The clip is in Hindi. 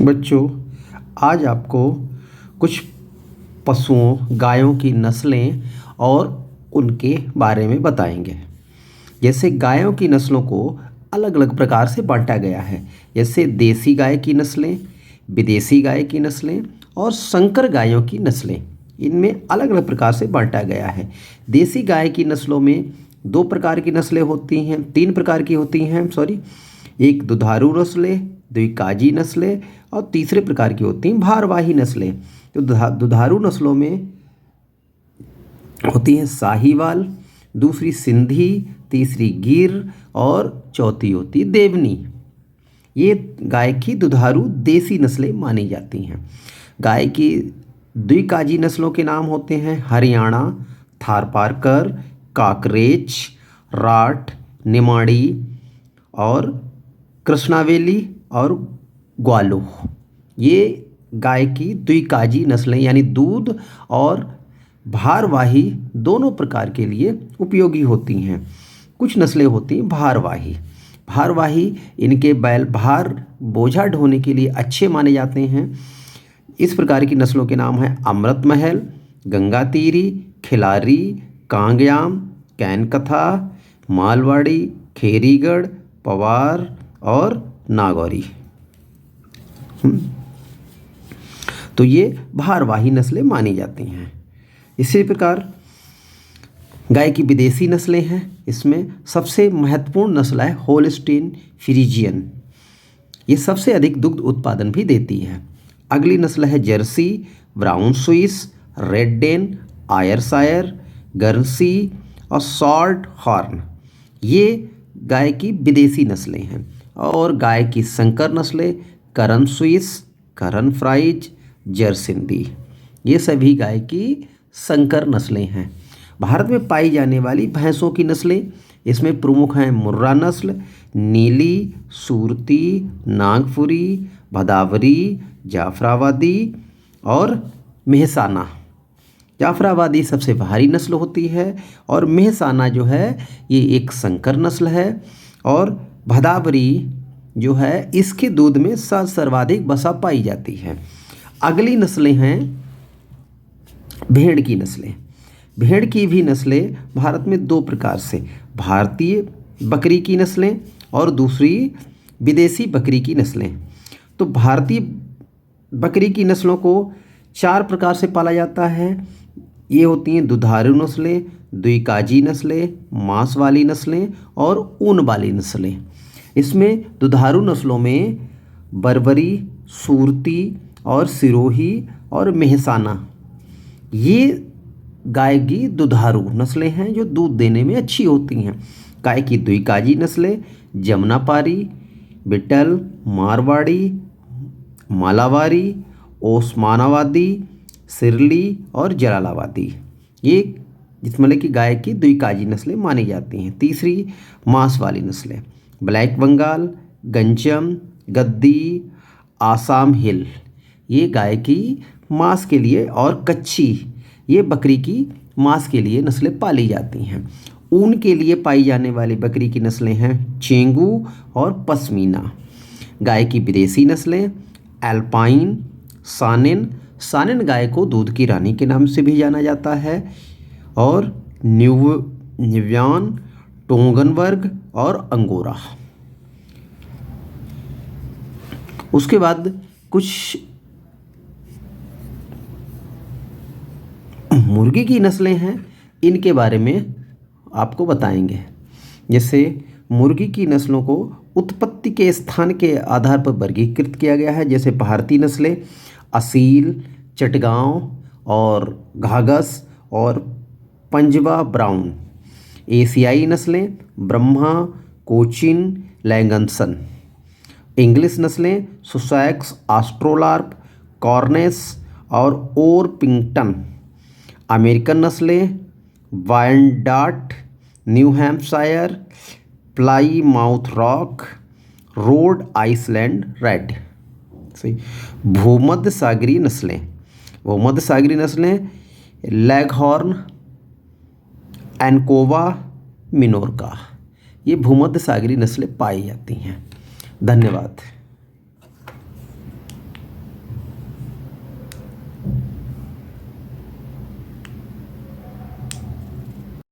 बच्चों, आज आपको कुछ पशुओं गायों की नस्लें और उनके बारे में बताएंगे। जैसे गायों की नस्लों को अलग अलग प्रकार से बांटा गया है। जैसे देसी गाय की नस्लें, विदेशी गाय की नस्लें और संकर गायों की नस्लें, इनमें अलग अलग प्रकार से बांटा गया है। देसी गाय की नस्लों में दो प्रकार की नस्लें होती हैं, तीन प्रकार की होती हैं, सॉरी। एक दुधारू नस्लें, दुई काजी नस्लें और तीसरे प्रकार की होती हैं भारवाही नस्लें। तो दुधारू नस्लों में होती हैं साहीवाल, दूसरी सिंधी, तीसरी गिर और चौथी होती देवनी। ये गाय की दुधारू देसी नस्लें मानी जाती हैं। गाय की द्विकाजी नस्लों के नाम होते हैं हरियाणा, थारपारकर, काकरेच, राठ, निमाड़ी और कृष्णावेली और ग्वालो। ये गाय की द्विकाजी नस्लें यानी दूध और भारवाही दोनों प्रकार के लिए उपयोगी होती हैं। कुछ नस्लें होती हैं भारवाही। भारवाही इनके बैल भार बोझा ढोने के लिए अच्छे माने जाते हैं। इस प्रकार की नस्लों के नाम हैं अमृत महल, गंगातीरी, खिलारी, कांगयाम, कैनकथा, मालवाड़ी, खेरीगढ़, पवार और नागौरी। तो ये भारवाही नस्लें मानी जाती हैं। इसी प्रकार गाय की विदेशी नस्लें हैं। इसमें सबसे महत्वपूर्ण नस्ल है होल्स्टीन फ्रीजियन। ये सबसे अधिक दुग्ध उत्पादन भी देती है। अगली नस्ल है Jersey, Brown Swiss, Red Dane, Ayrshire, Guernsey और सॉल्ट हॉर्न। ये गाय की विदेशी नस्लें हैं। और गाय की संकर नस्लें करन स्विस, करन फ्राइज, जरसिंदी, ये सभी गाय की संकर नस्लें हैं। भारत में पाई जाने वाली भैंसों की नस्लें इसमें प्रमुख हैं मुर्रा नस्ल, नीली, सूरती, नागपुरी, भदावरी, जाफराबादी और मेहसाना। जाफराबादी सबसे भारी नस्ल होती है और मेहसाना जो है ये एक संकर नस्ल है। और भदावरी जो है इसके दूध में सर्वाधिक वसा पाई जाती है। अगली नस्लें हैं भेड़ की नस्लें। भेड़ की भी नस्लें भारत में दो प्रकार से, भारतीय बकरी की नस्लें और दूसरी विदेशी बकरी की नस्लें। तो भारतीय बकरी की नस्लों को चार प्रकार से पाला जाता है। ये होती हैं दुधारू नस्लें, द्विकाजी नस्लें, मांस वाली नस्लें और ऊन वाली नस्लें। इसमें दुधारू नस्लों में बर्बरी, सूरती और सिरोही और मेहसाना, ये गाय की दुधारू नस्लें हैं जो दूध देने में अच्छी होती हैं। गाय की द्विकाजी नस्लें जमुनापारी, बिटल, मारवाड़ी, मालावारी, ओस्मानाबादी, सिरली और जलालाबादी, ये जिसमें कि गाय की द्विकाजी नस्लें मानी जाती हैं। तीसरी मांस वाली नस्लें ब्लैक बंगाल, गंजम, गद्दी, आसाम हिल, ये गाय की मांस के लिए, और कच्छी, ये बकरी की मांस के लिए नस्लें पाली जाती हैं। ऊन के लिए पाई जाने वाली बकरी की नस्लें हैं चेंगू और पश्मीना। गाय की विदेशी नस्लें एल्पाइन, सानिन, सानिन गाय को दूध की रानी के नाम से भी जाना जाता है, और न्यूव्यान, टोंगनबर्ग और अंगोरा। उसके बाद कुछ मुर्गी की नस्लें हैं, इनके बारे में आपको बताएंगे। जैसे मुर्गी की नस्लों को उत्पत्ति के स्थान के आधार पर वर्गीकृत किया गया है। जैसे भारतीय नस्लें असील, चटगांव और घाघस और पंजवा ब्राउन। एशियाई नस्लें ब्रह्मा, कोचिन, लैंगनसन। इंग्लिश नस्लें सुसैक्स, ऑस्ट्रोलार्प, कॉर्नेस और ओरपिंगटन। अमेरिकन नस्लें Wyandotte, New Hampshire, Plymouth Rock, Rhode Island Red. सही। भूमध्य सागरीय नस्लें लेगहॉर्न, एनकोवा, मिनोरका, ये भूमध्य सागरीय नस्लें पाई जाती हैं। धन्यवाद।